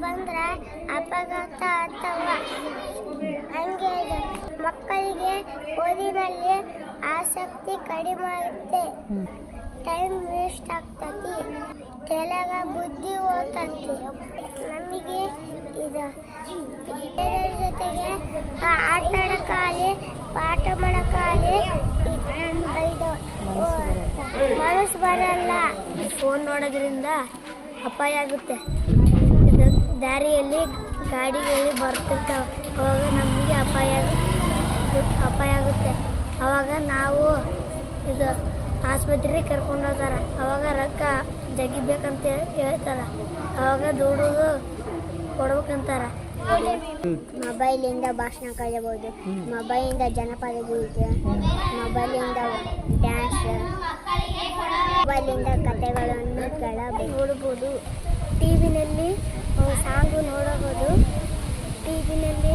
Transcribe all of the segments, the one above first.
ಬಂದ್ರೆ ಅಪಘಾತ ಅಥವಾ ಹಂಗೆ ಇದೆ. ಮಕ್ಕಳಿಗೆ ಓದಿನಲ್ಲಿ ಆಸಕ್ತಿ ಕಡಿಮೆ ಆಗುತ್ತೆ, ಟೈಮ್ ವೇಸ್ಟ್ ಆಗ್ತತಿ, ಕೆಳಗ ಬುದ್ಧಿ ಹೋಗ್ತತಿ. ನಮಗೆ ಇದು ಇದರ ಜೊತೆಗೆ ಆಟ ಆಡೋಕ್ಕಾಗಲಿ ಪಾಠ ಮಾಡೋಕ್ಕಾಗಲಿ ಇದು ಮನಸ್ಸು ಬರಲ್ಲ. ಫೋನ್ ನೋಡೋದ್ರಿಂದ ಅಪಾಯ ಆಗುತ್ತೆ. ದಾರಿಯಲ್ಲಿ ಗಾಡಿಗಳು ಬರ್ತಿರ್ತಾವೆ, ಅವಾಗ ನಮಗೆ ಅಪಾಯ ಆಗುತ್ತೆ. ಅವಾಗ ನಾವು ಇದು ಆಸ್ಪತ್ರೆಗೆ ಕರ್ಕೊಂಡು ಹೋಗ್ತಾರೆ. ಅವಾಗ ರೊಕ್ಕ ಜಗಿಬೇಕಂತ ಹೇಳ್ತಾರೆ. ಅವಾಗ ದುಡ್ಡು ಕೊಡ್ಬೇಕಂತಾರೆ. ಮೊಬೈಲಿಂದ ಭಾಷಣ ಕಲಿಯಬಹುದು, ಮೊಬೈಲಿಂದ ಜನಪದ ಗೀತೆ, ಮೊಬೈಲಿಂದ ಡ್ಯಾನ್ಸ್, ಮೊಬೈಲಿಂದ ಕಥೆಗಳನ್ನು ನೋಡಬಹುದು. ಟಿವಿನಲ್ಲಿ ಸಾಂಗು ನೋಡಬಹುದು, ಟಿವಿನಲ್ಲಿ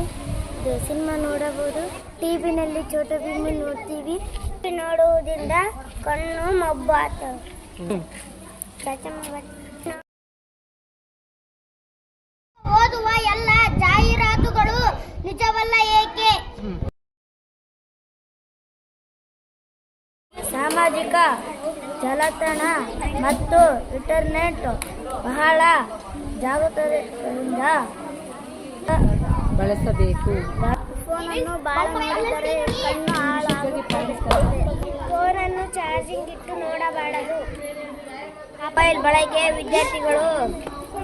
ಸಿನಿಮಾ ನೋಡಬಹುದು, ಟಿವಿನಲ್ಲಿ ಚೋಟ ಭೀಮ ನೋಡ್ತೀವಿ. ನೋಡುವುದರಿಂದ ಕಣ್ಣು ಮಬ್ಬು ಆಗ್ತವೆ. ಓದುವ ಎಲ್ಲ ಜಾಹೀರಾತುಗಳು ನಿಜವಲ್ಲ ಏಕೆ? ಸಾಮಾಜಿಕ ಜಾಲತಾಣ ಮತ್ತು ಇಂಟರ್ನೆಟ್ ಬಹಳ ಜಾಗೃತಿಯಿಂದ ಬಳಸಬೇಕು. ಫೋನನ್ನು ಭಾಳ ನೋಡಿದರೆ ಕಣ್ಣು ಹಾಳಾಗುತ್ತದೆ. ಫೋನನ್ನು ಚಾರ್ಜಿಂಗ್ ಇಟ್ಟು ನೋಡಬಾರದು. ಮೊಬೈಲ್ ಬಳಕೆ ವಿದ್ಯಾರ್ಥಿಗಳು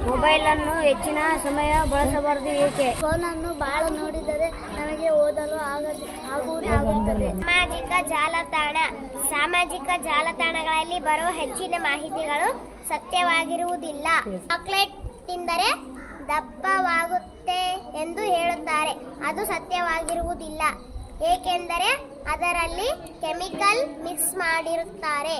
ಮೊಬೈಲನ್ನು ಹೆಚ್ಚಿನ ಸಮಯ ಬಳಸಬಾರದು ಏಕೆ? ಫೋನನ್ನು ಭಾಳ ನೋಡಿದರೆ ನಮಗೆ ಓದಲು ಆಗುತ್ತದೆ. ಸಾಮಾಜಿಕ ಜಾಲತಾಣಗಳಲ್ಲಿ ಬರುವ ಹೆಚ್ಚಿನ ಮಾಹಿತಿಗಳು ಸತ್ಯವಾಗಿರುವುದಿಲ್ಲ. ಚಾಕ್ಲೇಟ್ ತಿಂದರೆ ದಪ್ಪವಾಗುತ್ತೆ ಎಂದು ಹೇಳುತ್ತಾರೆ, ಅದು ಸತ್ಯವಾಗಿರುವುದಿಲ್ಲ. ಏಕೆಂದರೆ ಅದರಲ್ಲಿ ಕೆಮಿಕಲ್ ಮಿಕ್ಸ್ ಮಾಡಿರುತ್ತಾರೆ.